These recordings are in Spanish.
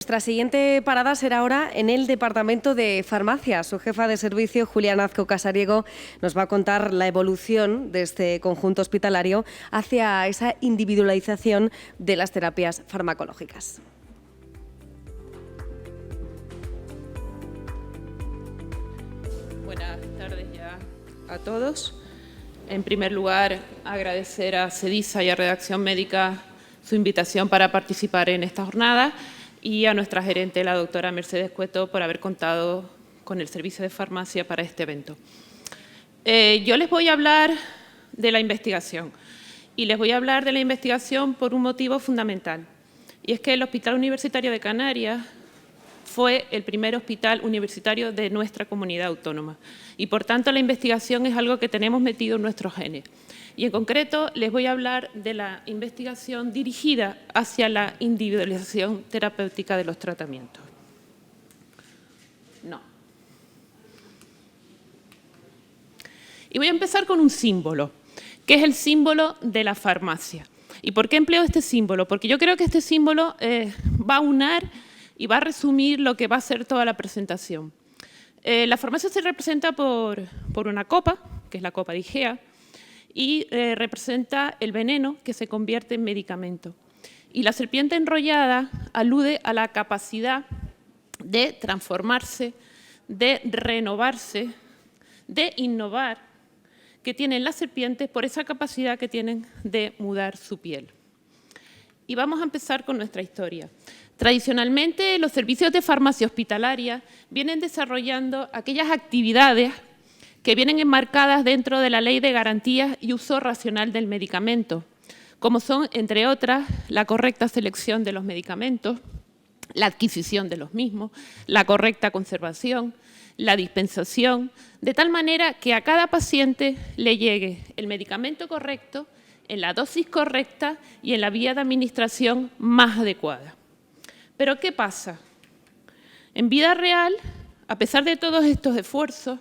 Nuestra siguiente parada será ahora en el Departamento de Farmacia. Su jefa de servicio, Julia Nazco Casariego, nos va a contar la evolución de este conjunto hospitalario hacia esa individualización de las terapias farmacológicas. Buenas tardes ya a todos. En primer lugar, agradecer a CEDISA y a Redacción Médica su invitación para participar en esta jornada y a nuestra gerente, la doctora Mercedes Cueto, por haber contado con el servicio de farmacia para este evento. Yo les voy a hablar de la investigación y les voy a hablar de la investigación por un motivo fundamental, y es que el Hospital Universitario de Canarias fue el primer hospital universitario de nuestra comunidad autónoma y, por tanto, la investigación es algo que tenemos metido en nuestros genes. Y, en concreto, les voy a hablar de la investigación dirigida hacia la individualización terapéutica de los tratamientos. Y voy a empezar con un símbolo, que es el símbolo de la farmacia. ¿Y por qué empleo este símbolo? Porque yo creo que este símbolo va a unar y va a resumir lo que va a ser toda la presentación. La farmacia se representa por una copa, que es la copa de Igea, y representa el veneno que se convierte en medicamento. Y la serpiente enrollada alude a la capacidad de transformarse, de renovarse, de innovar que tienen las serpientes por esa capacidad que tienen de mudar su piel. Y vamos a empezar con nuestra historia. Tradicionalmente, los servicios de farmacia hospitalaria vienen desarrollando aquellas actividades que vienen enmarcadas dentro de la Ley de Garantías y Uso Racional del Medicamento, como son, entre otras, la correcta selección de los medicamentos, la adquisición de los mismos, la correcta conservación, la dispensación, de tal manera que a cada paciente le llegue el medicamento correcto, en la dosis correcta y en la vía de administración más adecuada. Pero ¿qué pasa? En vida real, a pesar de todos estos esfuerzos,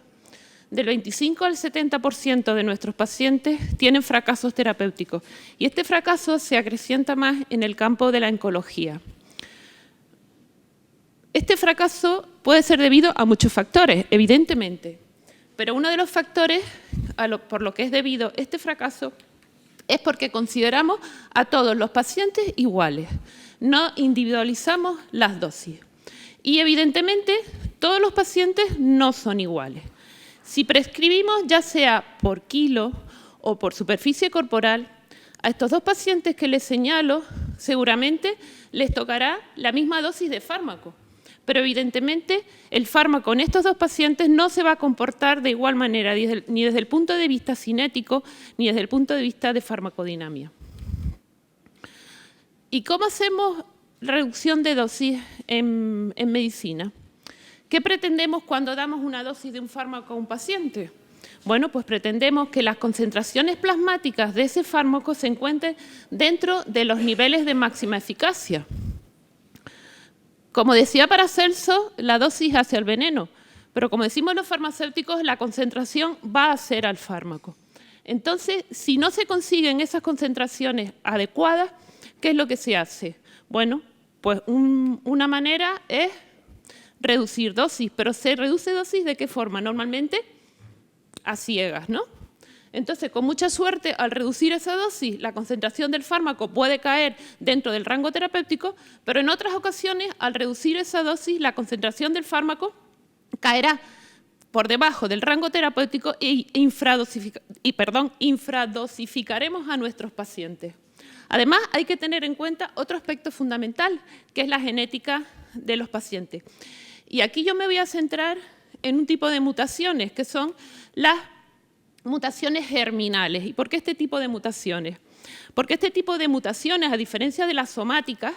del 25 al 70% de nuestros pacientes tienen fracasos terapéuticos y este fracaso se acrecienta más en el campo de la oncología. Este fracaso puede ser debido a muchos factores, evidentemente, pero uno de los factores por lo que es debido este fracaso es porque consideramos a todos los pacientes iguales, no individualizamos las dosis y evidentemente todos los pacientes no son iguales. Si prescribimos ya sea por kilo o por superficie corporal, a estos dos pacientes que les señalo seguramente les tocará la misma dosis de fármaco, pero evidentemente el fármaco en estos dos pacientes no se va a comportar de igual manera, ni desde el punto de vista cinético, ni desde el punto de vista de farmacodinámica. ¿Y cómo hacemos reducción de dosis en medicina? ¿Qué pretendemos cuando damos una dosis de un fármaco a un paciente? Bueno, pues pretendemos que las concentraciones plasmáticas de ese fármaco se encuentren dentro de los niveles de máxima eficacia. Como decía Paracelso, la dosis hace al veneno, pero como decimos los farmacéuticos, la concentración va a hacer al fármaco. Entonces, si no se consiguen esas concentraciones adecuadas, ¿qué es lo que se hace? Bueno, pues una manera es reducir dosis, pero ¿se reduce dosis de qué forma? Normalmente a ciegas, ¿no? Entonces, con mucha suerte, al reducir esa dosis, la concentración del fármaco puede caer dentro del rango terapéutico, pero en otras ocasiones, al reducir esa dosis, la concentración del fármaco caerá por debajo del rango terapéutico e infradosificaremos a nuestros pacientes. Además, hay que tener en cuenta otro aspecto fundamental, que es la genética de los pacientes. Y aquí yo me voy a centrar en un tipo de mutaciones, que son las mutaciones germinales. ¿Y por qué este tipo de mutaciones? Porque este tipo de mutaciones, a diferencia de las somáticas,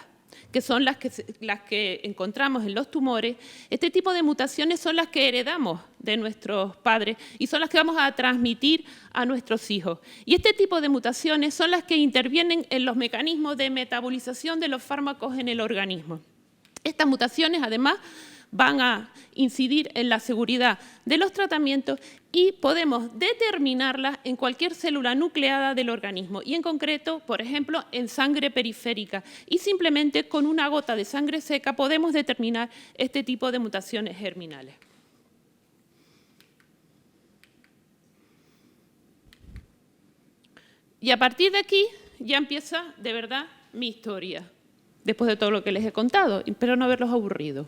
que son las que encontramos en los tumores, este tipo de mutaciones son las que heredamos de nuestros padres y son las que vamos a transmitir a nuestros hijos. Y este tipo de mutaciones son las que intervienen en los mecanismos de metabolización de los fármacos en el organismo. Estas mutaciones, además, van a incidir en la seguridad de los tratamientos y podemos determinarlas en cualquier célula nucleada del organismo y en concreto, por ejemplo, en sangre periférica. Y simplemente con una gota de sangre seca podemos determinar este tipo de mutaciones germinales. Y a partir de aquí ya empieza de verdad mi historia, después de todo lo que les he contado, espero no haberlos aburrido.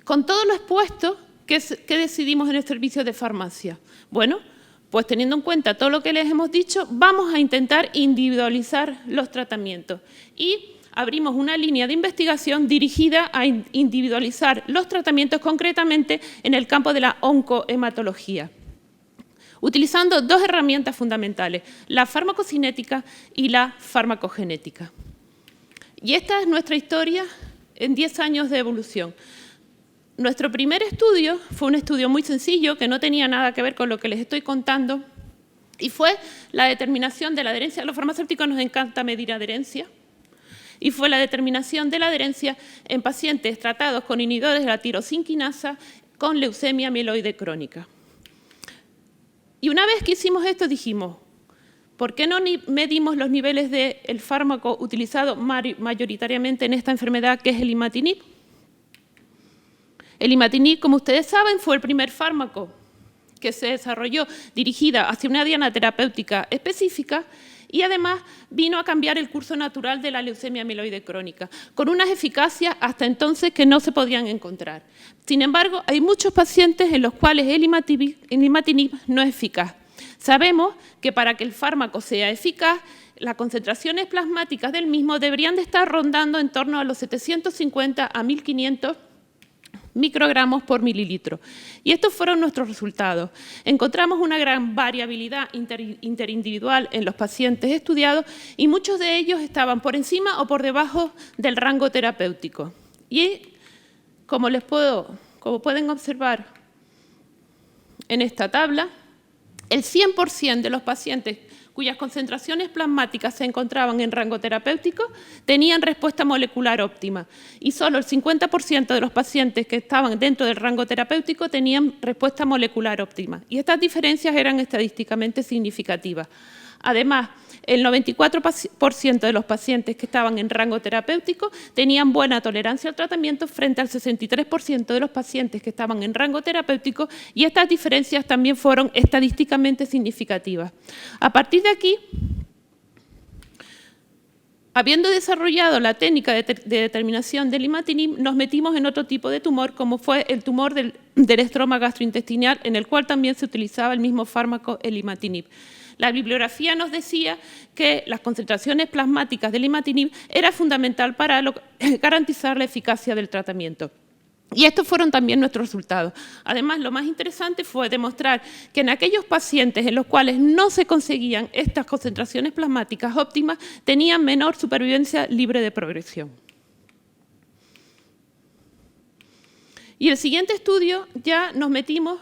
Con todo lo expuesto, ¿qué decidimos en el servicio de farmacia? Bueno, pues teniendo en cuenta todo lo que les hemos dicho, vamos a intentar individualizar los tratamientos y abrimos una línea de investigación dirigida a individualizar los tratamientos concretamente en el campo de la oncohematología, utilizando dos herramientas fundamentales, la farmacocinética y la farmacogenética. Y esta es nuestra historia en 10 años de evolución. Nuestro primer estudio fue un estudio muy sencillo, que no tenía nada que ver con lo que les estoy contando, y fue la determinación de la adherencia. A los farmacéuticos nos encanta medir adherencia, y fue la determinación de la adherencia en pacientes tratados con inhibidores de la tirosinquinasa con leucemia mieloide crónica. Y una vez que hicimos esto dijimos, ¿por qué no medimos los niveles del fármaco utilizado mayoritariamente en esta enfermedad, que es el imatinib? El imatinib, como ustedes saben, fue el primer fármaco que se desarrolló dirigida hacia una diana terapéutica específica y además vino a cambiar el curso natural de la leucemia mieloide crónica, con unas eficacias hasta entonces que no se podían encontrar. Sin embargo, hay muchos pacientes en los cuales el imatinib no es eficaz. Sabemos que para que el fármaco sea eficaz, las concentraciones plasmáticas del mismo deberían de estar rondando en torno a los 750 a 1500 microgramos por mililitro. Y estos fueron nuestros resultados. Encontramos una gran variabilidad interindividual en los pacientes estudiados y muchos de ellos estaban por encima o por debajo del rango terapéutico. Y como pueden observar en esta tabla, el 100% de los pacientes cuyas concentraciones plasmáticas se encontraban en rango terapéutico tenían respuesta molecular óptima y solo el 50% de los pacientes que estaban dentro del rango terapéutico tenían respuesta molecular óptima. Y estas diferencias eran estadísticamente significativas. Además, el 94% de los pacientes que estaban en rango terapéutico tenían buena tolerancia al tratamiento frente al 63% de los pacientes que estaban en rango terapéutico y estas diferencias también fueron estadísticamente significativas. A partir de aquí, habiendo desarrollado la técnica de determinación del imatinib, nos metimos en otro tipo de tumor, como fue el tumor del estroma gastrointestinal, en el cual también se utilizaba el mismo fármaco, el imatinib. La bibliografía nos decía que las concentraciones plasmáticas del imatinib era fundamental para garantizar la eficacia del tratamiento. Y estos fueron también nuestros resultados. Además, lo más interesante fue demostrar que en aquellos pacientes en los cuales no se conseguían estas concentraciones plasmáticas óptimas, tenían menor supervivencia libre de progresión. Y el siguiente estudio ya nos metimos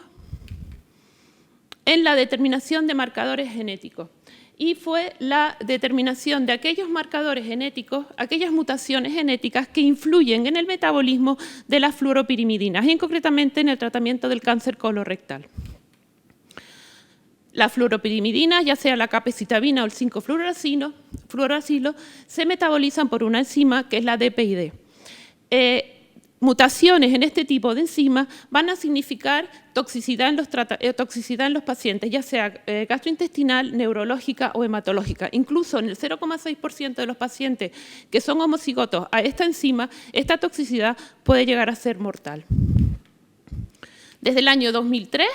en la determinación de marcadores genéticos. Y fue la determinación de aquellos marcadores genéticos, aquellas mutaciones genéticas que influyen en el metabolismo de las fluoropirimidinas, y concretamente en el tratamiento del cáncer colorectal. Las fluoropirimidinas, ya sea la capecitabina o el 5-fluoracilo, se metabolizan por una enzima que es la DPID. Mutaciones en este tipo de enzimas van a significar toxicidad en los pacientes, ya sea gastrointestinal, neurológica o hematológica. Incluso en el 0,6% de los pacientes que son homocigotos a esta enzima, esta toxicidad puede llegar a ser mortal. Desde el año 2003,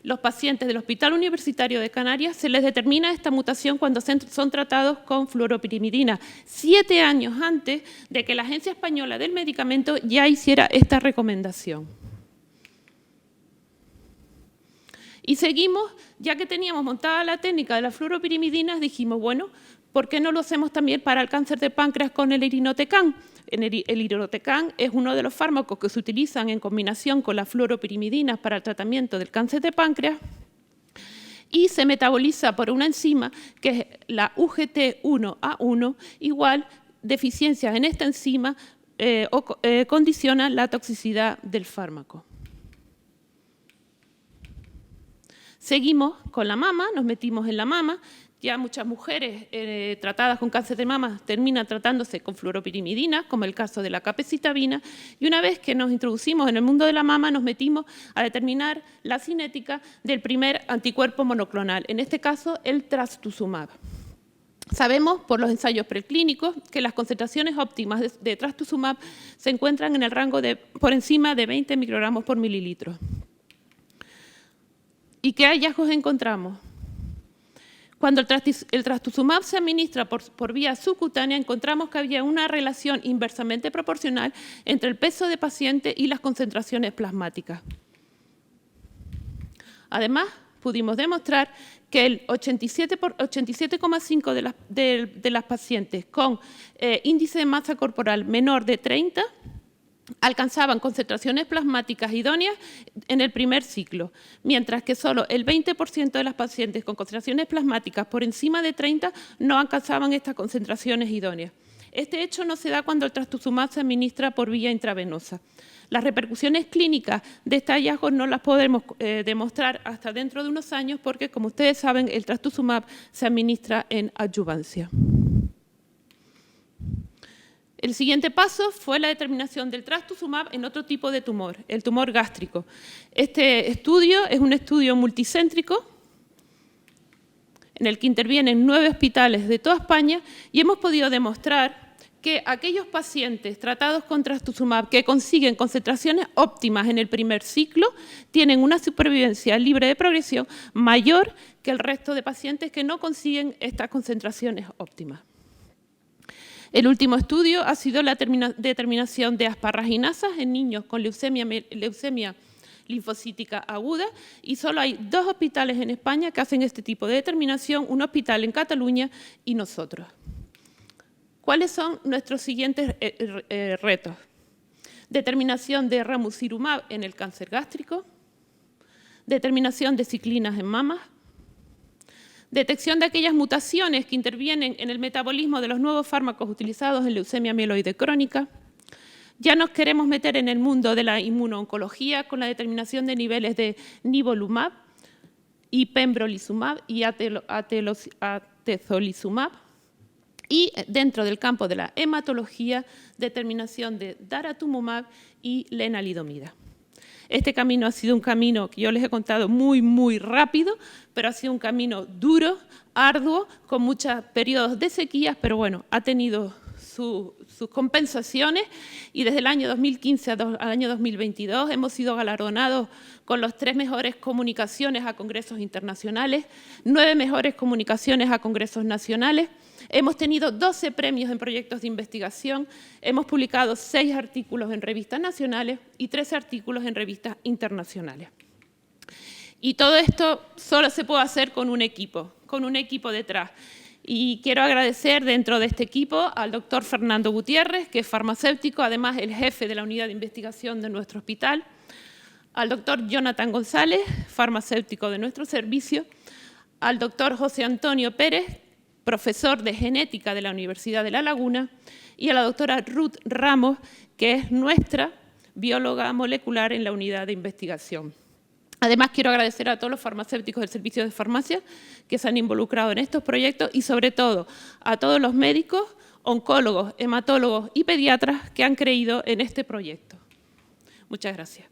los pacientes del Hospital Universitario de Canarias se les determina esta mutación cuando son tratados con fluoropirimidina, 7 años antes de que la Agencia Española del Medicamento ya hiciera esta recomendación. Y seguimos, ya que teníamos montada la técnica de las fluoropirimidinas, dijimos, bueno, ¿por qué no lo hacemos también para el cáncer de páncreas con el irinotecan? El irinotecan es uno de los fármacos que se utilizan en combinación con las fluoropirimidinas para el tratamiento del cáncer de páncreas y se metaboliza por una enzima que es la UGT1A1, igual deficiencias en esta enzima condiciona la toxicidad del fármaco. Seguimos con la mama, nos metimos en la mama. Ya muchas mujeres tratadas con cáncer de mama terminan tratándose con fluoropirimidina, como el caso de la capecitabina, y una vez que nos introducimos en el mundo de la mama, nos metimos a determinar la cinética del primer anticuerpo monoclonal, en este caso el trastuzumab. Sabemos por los ensayos preclínicos que las concentraciones óptimas de trastuzumab se encuentran en el rango de por encima de 20 microgramos por mililitro. ¿Y qué hallazgos encontramos? Cuando el trastuzumab se administra por vía subcutánea, encontramos que había una relación inversamente proporcional entre el peso de paciente y las concentraciones plasmáticas. Además, pudimos demostrar que el 87,5% de las pacientes con índice de masa corporal menor de 30 alcanzaban concentraciones plasmáticas idóneas en el primer ciclo, mientras que solo el 20% de las pacientes con concentraciones plasmáticas por encima de 30 no alcanzaban estas concentraciones idóneas. Este hecho no se da cuando el trastuzumab se administra por vía intravenosa. Las repercusiones clínicas de este hallazgo no las podemos demostrar hasta dentro de unos años porque, como ustedes saben, el trastuzumab se administra en adyuvancia. El siguiente paso fue la determinación del trastuzumab en otro tipo de tumor, el tumor gástrico. Este estudio es un estudio multicéntrico en el que intervienen 9 hospitales de toda España y hemos podido demostrar que aquellos pacientes tratados con trastuzumab que consiguen concentraciones óptimas en el primer ciclo tienen una supervivencia libre de progresión mayor que el resto de pacientes que no consiguen estas concentraciones óptimas. El último estudio ha sido la determinación de asparraginasas en niños con leucemia linfocítica aguda y solo hay 2 hospitales en España que hacen este tipo de determinación, un hospital en Cataluña y nosotros. ¿Cuáles son nuestros siguientes retos? Determinación de ramucirumab en el cáncer gástrico, determinación de ciclinas en mamas, detección de aquellas mutaciones que intervienen en el metabolismo de los nuevos fármacos utilizados en leucemia mieloide crónica. Ya nos queremos meter en el mundo de la inmunooncología con la determinación de niveles de nivolumab y pembrolizumab y atezolizumab. Y dentro del campo de la hematología, determinación de daratumumab y lenalidomida. Este camino ha sido un camino que yo les he contado muy rápido, pero ha sido un camino duro, arduo, con muchos periodos de sequías, pero bueno, ha tenido sus compensaciones y desde el año 2015 al año 2022 hemos sido galardonados con los 3 mejores comunicaciones a congresos internacionales, 9 mejores comunicaciones a congresos nacionales. Hemos tenido 12 premios en proyectos de investigación, hemos publicado 6 artículos en revistas nacionales y 13 artículos en revistas internacionales. Y todo esto solo se puede hacer con un equipo detrás. Y quiero agradecer dentro de este equipo al doctor Fernando Gutiérrez, que es farmacéutico, además el jefe de la unidad de investigación de nuestro hospital, al doctor Jonathan González, farmacéutico de nuestro servicio, al doctor José Antonio Pérez, profesor de genética de la Universidad de La Laguna, y a la doctora Ruth Ramos, que es nuestra bióloga molecular en la unidad de investigación. Además, quiero agradecer a todos los farmacéuticos del servicio de farmacia que se han involucrado en estos proyectos y, sobre todo, a todos los médicos, oncólogos, hematólogos y pediatras que han creído en este proyecto. Muchas gracias.